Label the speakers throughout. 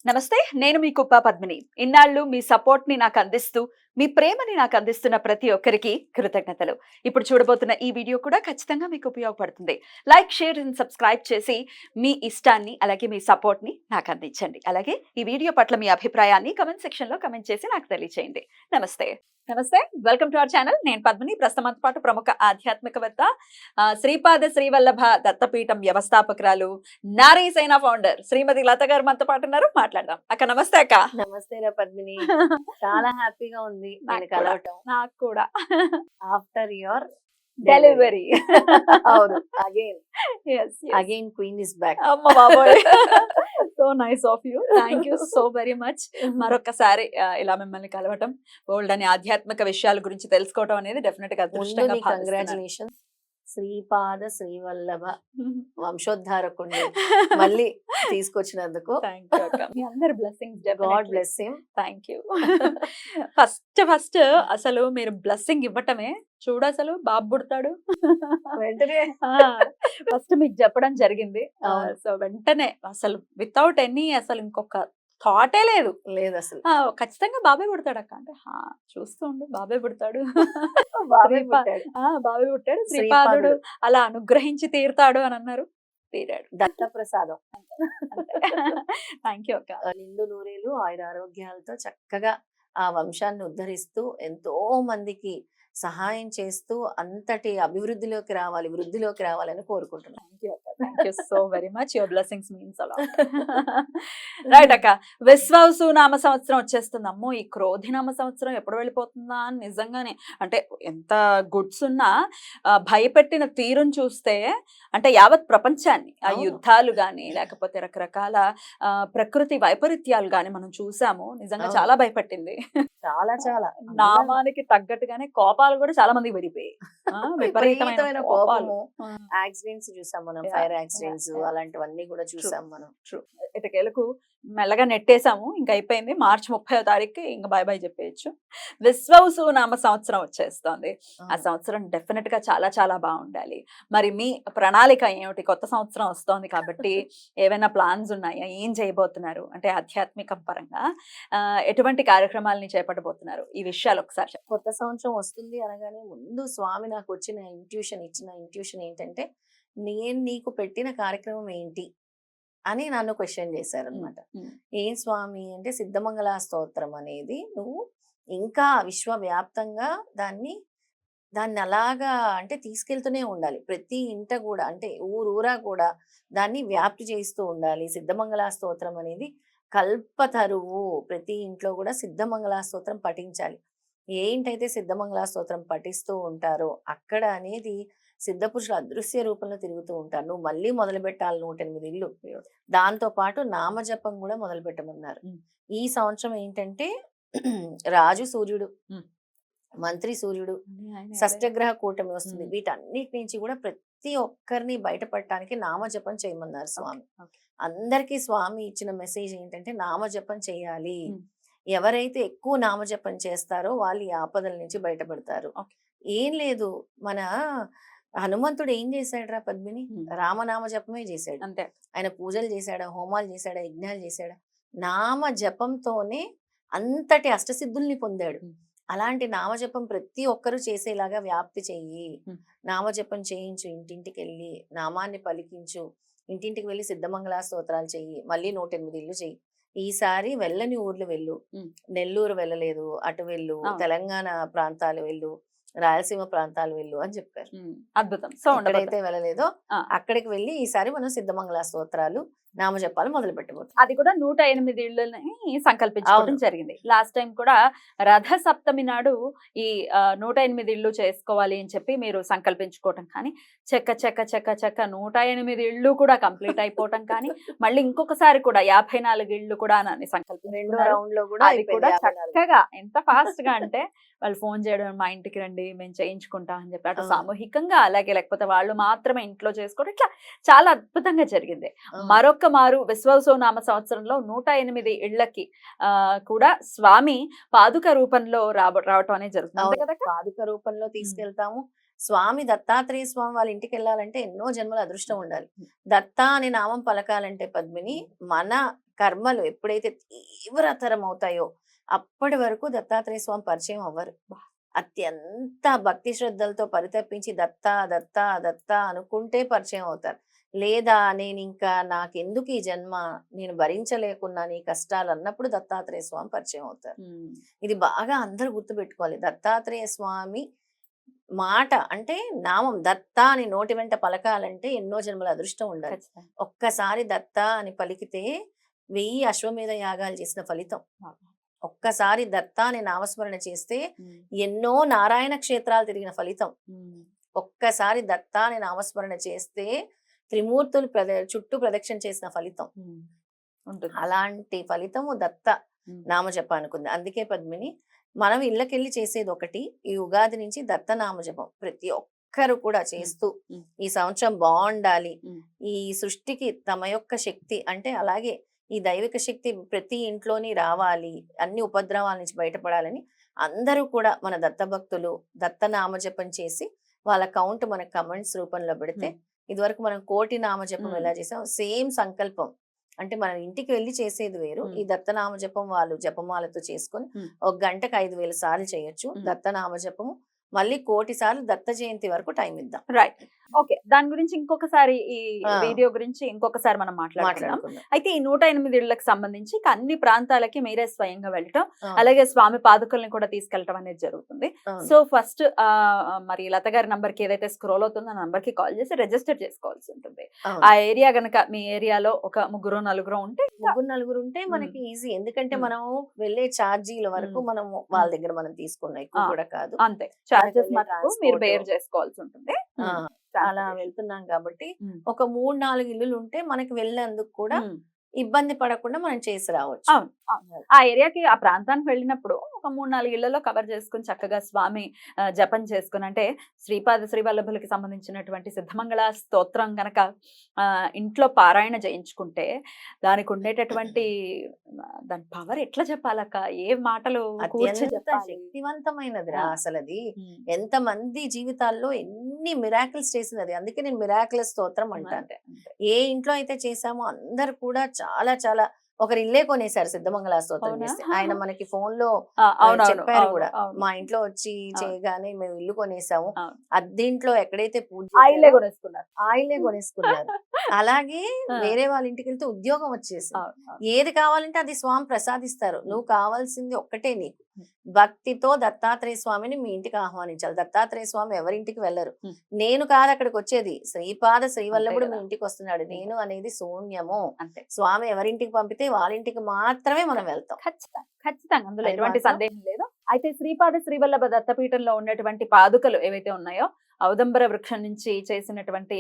Speaker 1: నమస్తే, నేను మీ కుప్ప పద్మిని. ఇన్నాళ్ళు మీ సపోర్ట్‌ని నాకు అందిస్తూ, మీ ప్రేమని నాకు అందిస్తున్న ప్రతి ఒక్కరికి కృతజ్ఞతలు. ఇప్పుడు చూడబోతున్న ఈ వీడియో కూడా ఖచ్చితంగా మీకు ఉపయోగపడుతుంది. లైక్, షేర్ అండ్ సబ్స్క్రైబ్ చేసి మీ ఇష్టాన్ని అలాగే మీ సపోర్ట్‌ని నాకు అందించండి. అలాగే ఈ వీడియో పట్ల మీ అభిప్రాయాన్ని కామెంట్ సెక్షన్‌లో కామెంట్ చేసి నాకు తెలియజేయండి. నమస్తే. నమస్తే. Welcome to our channel. నేను పద్మిని. ప్రస్తుతం మనతో పాటు ప్రముఖ ఆధ్యాత్మికవేత్త, శ్రీపాద శ్రీవల్లభ దత్తపీఠం వ్యవస్థాపకురాలు, నారీ సేన ఫౌండర్ శ్రీమతి లత గారు మనతో పాటు ఉన్నారు. మాట్లాడదాం. అక్క నమస్తే అక్క.
Speaker 2: నమస్తే రా పద్మిని. చాలా హ్యాపీగా ఉంది నేను కలవటం.
Speaker 1: నాకు కూడా
Speaker 2: ఆఫ్టర్ యువర్
Speaker 1: డెలివరీ.
Speaker 2: అవును, again
Speaker 1: yes, yes.
Speaker 2: Again queen is back.
Speaker 1: అమ్మ బాబోయ్. So nice of you. Thank you so very much. మరొకసారి ఇలా మిమ్మల్ని కలవటం, బోల్డ్ అని ఆధ్యాత్మిక విషయాల గురించి తెలుసుకోవడం అనేది డెఫినెట్ గా అదృష్టంగా భావిస్తున్నాను.
Speaker 2: కంగ్రాచులేషన్. శ్రీపాద శ్రీవల్లభ వంశోద్ధారకుడిని మళ్ళీ తీసుకొచ్చినందుకు
Speaker 1: థ్యాంక్ యూ అక్క. మీ అందరి blessings
Speaker 2: God bless him.
Speaker 1: Thank you. First అసలు మీరు బ్లెస్సింగ్ ఇవ్వటమే చూడు, అసలు బాబు పుడతాడు
Speaker 2: వెంటనే
Speaker 1: ఫస్ట్ మీకు చెప్పడం జరిగింది.
Speaker 2: అవును.
Speaker 1: సో వెంటనే అసలు వితౌట్ ఎనీ అసలు ఇంకొక థాటే లేదు.
Speaker 2: లేదు అసలు.
Speaker 1: ఖచ్చితంగా బాబే పుడతాడు అక్క అంటే చూస్తూ ఉండు బాబే పుడతాడు.
Speaker 2: బాబే
Speaker 1: శ్రీపా-
Speaker 2: పుట్టాడు.
Speaker 1: బాబే పుట్టాడు. శ్రీపాదుడు అలా అనుగ్రహించి తీరుతాడు అని అన్నారు. తీరాడు.
Speaker 2: దత్త ప్రసాదం.
Speaker 1: థ్యాంక్ యూ అక్క.
Speaker 2: నిండు నూరేలు ఆయుర ఆరోగ్యాలతో చక్కగా ఆ వంశాన్ని ఉద్ధరిస్తూ ఎంతో మందికి సహాయం చేస్తూ అంతటి అభివృద్ధిలోకి రావాలి, వృద్ధిలోకి రావాలని కోరుకుంటున్నాను.
Speaker 1: థ్యాంక్ యూ అక్క. Thank you so very much. Your blessings means అలా. రైట్ అక్క. విశ్వావసు నామ సంవత్సరం వచ్చేస్తుంది. అమ్మో, ఈ క్రోధి నామ సంవత్సరం ఎప్పుడు వెళ్ళిపోతుందా అని నిజంగానే అంటే ఎంత గుడ్స్ ఉన్నా భయపెట్టిన తీరును చూస్తే అంటే యావత్ ప్రపంచాన్ని ఆ
Speaker 2: అవును.
Speaker 1: యుద్ధాలు గాని లేకపోతే రకరకాల ప్రకృతి వైపరీత్యాలు గాని మనం చూసాము. నిజంగా
Speaker 2: అవును.
Speaker 1: చాలా భయపెట్టింది.
Speaker 2: చాలా చాలా
Speaker 1: నామానికి తగ్గట్టుగానే కోపాలు కూడా చాలా మందికి పెరిగిపోయాయి. విపరీతమైన
Speaker 2: విపరీతమైన
Speaker 1: కోపాలు.
Speaker 2: కోపము, యాక్సిడెంట్స్ చూసాం మనం,
Speaker 1: Yeah,
Speaker 2: ఫైర్ యాక్సిడెంట్స్
Speaker 1: yeah.
Speaker 2: అలాంటివన్నీ కూడా చూసాం మనం.
Speaker 1: ఇటకేలకు మెల్లగా నెట్టేసాము. ఇంకా అయిపోయింది. మార్చి 30వ తారీఖుకి ఇంకా బై బై చెప్పేయచ్చు. విశ్వవసు నామ సంవత్సరం వచ్చేస్తోంది. ఆ సంవత్సరం డెఫినెట్ గా చాలా చాలా బాగుండాలి. మరి మీ ప్రణాళిక ఏమిటి? కొత్త సంవత్సరం వస్తోంది కాబట్టి ఏవైనా ప్లాన్స్ ఉన్నాయా? ఏం చేయబోతున్నారు? అంటే ఆధ్యాత్మిక పరంగా ఎటువంటి కార్యక్రమాలని చేపట్టబోతున్నారు? ఈ విషయాలు ఒకసారి చెప్పండి.
Speaker 2: కొత్త సంవత్సరం వస్తుంది అనగానే ముందు స్వామి నాకు ఇచ్చిన ఇంట్యూషన్ ఏంటంటే, నేను నీకు పెట్టిన కార్యక్రమం ఏంటి అని నన్ను క్వశ్చన్ చేశారనమాట. ఏం స్వామి అంటే, సిద్ధమంగళ స్తోత్రం అనేది నువ్వు ఇంకా విశ్వవ్యాప్తంగా దాన్ని అలాగా అంటే తీసుకెళ్తూనే ఉండాలి. ప్రతి ఇంట కూడా అంటే ఊరూరా కూడా దాన్ని వ్యాప్తి చేస్తూ ఉండాలి. సిద్ధమంగళ స్తోత్రం అనేది కల్పతరువు. ప్రతి ఇంట్లో కూడా సిద్ధమంగళ స్తోత్రం పఠించాలి. ఏంటైతే సిద్ధమంగళ స్తోత్రం పఠిస్తూ ఉంటారో అక్కడ అనేది సిద్ధ పురుషులు అదృశ్య రూపంలో తిరుగుతూ ఉంటారు. నువ్వు మళ్ళీ మొదలు పెట్టాలి 108 ఇల్లు. దాంతో పాటు నామజపం కూడా మొదలు పెట్టమన్నారు. ఈ సంవత్సరం ఏంటంటే రాజు సూర్యుడు, మంత్రి సూర్యుడు, షష్టగ్రహ కూటమి వస్తుంది. వీటన్నిటి నుంచి కూడా ప్రతి ఒక్కరిని బయటపడటానికి నామజపం చేయమన్నారు స్వామి. అందరికీ స్వామి ఇచ్చిన మెసేజ్ ఏంటంటే నామజపం చేయాలి. ఎవరైతే ఎక్కువ నామజపం చేస్తారో వాళ్ళు ఈ ఆపదల నుంచి బయటపడతారు. ఏం లేదు, మన హనుమంతుడు ఏం చేశాడు పద్మిని? రామనామ జపమే చేశాడు.
Speaker 1: అంతే.
Speaker 2: ఆయన పూజలు చేశాడా, హోమాలు చేశాడా, యజ్ఞాలు చేశాడా? నామ జపంతోనే అంతటి అష్టసిద్ధుల్ని పొందాడు. అలాంటి నామజపం ప్రతి ఒక్కరూ చేసేలాగా వ్యాప్తి చెయ్యి. నామజపం చేయించు, ఇంటింటికి వెళ్ళి నామాన్ని పలికించు, ఇంటింటికి వెళ్ళి సిద్ధమంగళ స్తోత్రాలు చెయ్యి, మళ్ళీ 108 ఇల్లు చెయ్యి. ఈసారి వెళ్ళని ఊర్లు వెళ్ళు. నెల్లూరు వెళ్ళలేదు, అటు వెళ్ళు, తెలంగాణ ప్రాంతాలు వెళ్ళు, రాయలసీమ ప్రాంతాలు వెళ్ళు అని చెప్పారు.
Speaker 1: అద్భుతం. సో
Speaker 2: ఎక్కడైతే వెళ్ళలేదో అక్కడికి వెళ్ళి ఈసారి మనం సిద్ధమంగళ స్తోత్రాలు నామజపాలు మొదలు పెట్టబోతున్నాం.
Speaker 1: అది కూడా 108 ఇళ్ళని సంకల్పించుకోవడం జరిగింది. లాస్ట్ టైం కూడా రథ సప్తమి నాడు ఈ 108 ఇళ్ళు చేసుకోవాలి అని చెప్పి మీరు సంకల్పించుకోవటం కానీ చెక్క 108 ఇళ్ళు కూడా కంప్లీట్ అయిపోవటం కానీ మళ్ళీ ఇంకొకసారి కూడా 54 ఇళ్ళు కూడా
Speaker 2: రెండో రౌండ్ లో కూడా
Speaker 1: అది కూడా చక్కగా ఎంత ఫాస్ట్ గా అంటే వాళ్ళు ఫోన్ చేయడం, మా ఇంటికి రండి మేము చేయించుకుంటాం అని చెప్పి అటు సామూహికంగా అలాగే లేకపోతే వాళ్ళు మాత్రమే ఇంట్లో చేసుకోవడం, ఇట్లా చాలా అద్భుతంగా జరిగింది. మరొక మారు విశ్వవసు నామ సంవత్సరంలో 108 ఇళ్లకి కూడా స్వామి పాదుక రూపంలో రావటం అనేది జరుగుతుంది.
Speaker 2: పాదుక రూపంలో తీసుకెళ్తాము. స్వామి దత్తాత్రేయ స్వామి వాళ్ళ ఇంటికి వెళ్ళాలంటే ఎన్నో జన్మల అదృష్టం ఉండాలి. దత్తా అనే నామం పలకాలంటే పద్మిని మన కర్మలు ఎప్పుడైతే తీవ్రతరం అవుతాయో అప్పటి వరకు దత్తాత్రేయ స్వామి పరిచయం అవ్వరు. అత్యంత భక్తి శ్రద్ధలతో పరితపించి దత్తా దత్తా దత్తా అనుకుంటే పరిచయం అవుతారు. లేదా నేను ఇంకా నాకెందుకు ఈ జన్మ, నేను భరించలేకున్నాను ఈ కష్టాలు అన్నప్పుడు దత్తాత్రేయ స్వామి పరిచయం అవుతారు. ఇది బాగా అందరూ గుర్తుపెట్టుకోవాలి. దత్తాత్రేయ స్వామి మాట అంటే నామం దత్త అని నోటి వెంట పలకాలంటే ఎన్నో జన్మల అదృష్టం ఉండాలి. ఒక్కసారి దత్త అని పలికితే 1000 అశ్వమేధ యాగాలు చేసిన ఫలితం. ఒక్కసారి దత్త అని నామస్మరణ చేస్తే ఎన్నో నారాయణ క్షేత్రాలు తిరిగిన ఫలితం. ఒక్కసారి దత్త అని నామస్మరణ చేస్తే త్రిమూర్తులు చుట్టూ ప్రదక్షిణ చేసిన ఫలితం. అలాంటి ఫలితము దత్త నామజపానికి ఉంది. అందుకే పద్మిని మనం ఇళ్ళకెళ్ళి చేసేది ఒకటి, ఈ ఉగాది నుంచి దత్త నామజపం ప్రతి ఒక్కరు కూడా చేస్తూ ఈ సంవత్సరం బాగుండాలి, ఈ సృష్టికి తమ యొక్క శక్తి అంటే అలాగే ఈ దైవిక శక్తి ప్రతి ఇంట్లోని రావాలి, అన్ని ఉపద్రవాల నుంచి బయటపడాలని అందరూ కూడా మన దత్త భక్తులు దత్త నామజపం చేసి వాళ్ళ కౌంట్ మన కమెంట్స్ రూపంలో పెడితే, ఇదివరకు మనం 1,000,000 నామజపం ఎలా చేసాం సేమ్ సంకల్పం అంటే మనం ఇంటికి వెళ్ళి చేసేది వేరు. ఈ దత్తనామ జపం వాళ్ళు జపమాలతో చేసుకొని 1 గంటకు 5,000 సార్లు చేయొచ్చు. దత్తనామ జపము మళ్ళీ 1,000,000 సార్లు దత్త జయంతి వరకు టైం ఇద్దాం.
Speaker 1: Right, okay. దాని గురించి ఇంకొకసారి ఈ వీడియో గురించి ఇంకొకసారి మనం మాట్లాడుకుందాం. అయితే ఈ 108 ఇళ్లకు సంబంధించి అన్ని ప్రాంతాలకి మీరే స్వయంగా వెళ్ళటం, అలాగే స్వామి పాదుకల్ని కూడా తీసుకెళ్ళటం అనేది జరుగుతుంది. సో ఫస్ట్ మరి లత గారి నంబర్ కి ఏదైతే స్క్రోల్ అవుతుందో ఆ నంబర్ కి కాల్ చేసి రిజిస్టర్ చేసుకోవాల్సి ఉంటుంది. ఆ ఏరియా గనక మీ ఏరియాలో ఒక 3-4 ఉంటే
Speaker 2: 3-4 ఉంటే మనకి ఈజీ. ఎందుకంటే మనం వెళ్ళే ఛార్జీల వరకు మనం వాళ్ళ దగ్గర మనం తీసుకున్నాం, ఎక్కువ కూడా కాదు.
Speaker 1: అంతే, చార్జెస్ మటుకు మీరు బేర్ చేసుకోవాల్సి ఉంటుంది.
Speaker 2: అలా వెళ్తున్నాం కాబట్టి ఒక 3-4 ఇల్లులు ఉంటే మనకి వెళ్ళేందుకు కూడా ఇబ్బంది పడకుండా మనం చేసి రావచ్చు.
Speaker 1: ఆ ఏరియాకి ఆ ప్రాంతానికి వెళ్ళినప్పుడు ఒక 3-4 ఇళ్లలో కవర్ చేసుకుని చక్కగా స్వామి జపం చేసుకుని, అంటే శ్రీపాద శ్రీవల్లభులకి సంబంధించినటువంటి సిద్ధమంగళ స్తోత్రం గనక ఇంట్లో పారాయణ చేయించుకుంటే దానికి ఉండేటటువంటి దాని పవర్ ఎట్లా చెప్పాలక్క, ఏ మాటలు
Speaker 2: శక్తివంతమైనది రా అసలు. అది ఎంత మంది జీవితాల్లో ఎన్ని మిరాకిల్స్ చేసింది అది. అందుకే నేను మిరాకిల్ స్తోత్రం అంటాను. ఏ ఇంట్లో అయితే చేసామో అందరు కూడా చాలా చాలా ఒకరు ఇల్లే కొనేసారు సిద్ధమంగళ స్తోత్రం చేస్తే. ఆయన మనకి ఫోన్ లో చెప్పారు కూడా, మా ఇంట్లో వచ్చి చేయగానే మేము ఇల్లు కొనేసాము, అద్దీంట్లో ఎక్కడైతే పూజ
Speaker 1: ఆయిలే
Speaker 2: కొనేసుకున్నారు. అలాగే వేరే వాళ్ళ ఇంటికి వెళ్తే ఉద్యోగం వచ్చేసి ఏది కావాలంటే అది స్వామి ప్రసాదిస్తారు. నువ్వు కావాల్సింది ఒక్కటే, నీకు భక్తితో దత్తాత్రేయ స్వామిని మీ ఇంటికి ఆహ్వానించాలి. దత్తాత్రేయ స్వామి ఎవరింటికి వెళ్ళరు, నేను కాదు అక్కడికి వచ్చేది, శ్రీపాద శ్రీవల్లభుడు మీ ఇంటికి వస్తున్నాడు. నేను అనేది శూన్యము. అంతే, స్వామి ఎవరింటికి పంపితే వాళ్ళ ఇంటికి మాత్రమే మనం వెళ్తాం.
Speaker 1: ఖచ్చితంగా, అందులో ఎటువంటి సందేహం లేదు. అయితే శ్రీపాద శ్రీవల్లభ దత్తపీఠంలో ఉన్నటువంటి పాదుకలు ఏవైతే ఉన్నాయో, ఔదంబర వృక్షం నుంచి చేసినటువంటి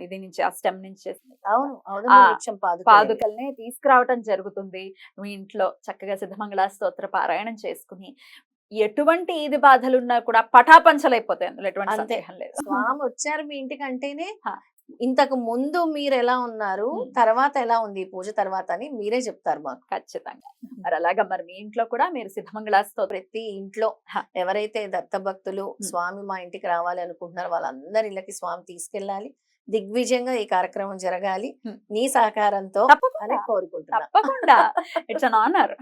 Speaker 1: ఇది నుంచి ఆ స్టెమ్ నుంచి చేసిన పాదుకల్ని తీసుకురావటం జరుగుతుంది. మీ ఇంట్లో చక్కగా సిద్ధమంగళ స్తోత్ర పారాయణం చేసుకుని ఎటువంటి ఈది బాధలున్నా కూడా పటాపంచలైపోతాయి, అందులో ఎటువంటి సందేహం లేదు.
Speaker 2: స్వామి వచ్చారు మీ ఇంటికి అంటేనే ఇంతకు ముందు మీరు ఎలా ఉన్నారు, తర్వాత ఎలా ఉంది పూజ తర్వాత అని మీరే చెప్తారు మాకు.
Speaker 1: ఖచ్చితంగా. మరి అలాగా మరి మీ ఇంట్లో కూడా మీరు సిద్ధమంగళాస్తో
Speaker 2: ప్రతి ఇంట్లో ఎవరైతే దత్త భక్తులు స్వామి మా ఇంటికి రావాలి అనుకుంటున్నారో వాళ్ళందరి ఇళ్ళకి స్వామి తీసుకెళ్ళాలి, దిగ్విజయంగా ఈ కార్యక్రమం జరగాలి నీ సహకారంతో అని కోరుకుంటున్నా.
Speaker 1: తప్పకుండా, it's an honour.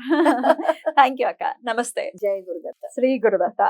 Speaker 1: Thank you అక్క. నమస్తే.
Speaker 2: జై గురుదత్త.
Speaker 1: శ్రీ గురుదత్త.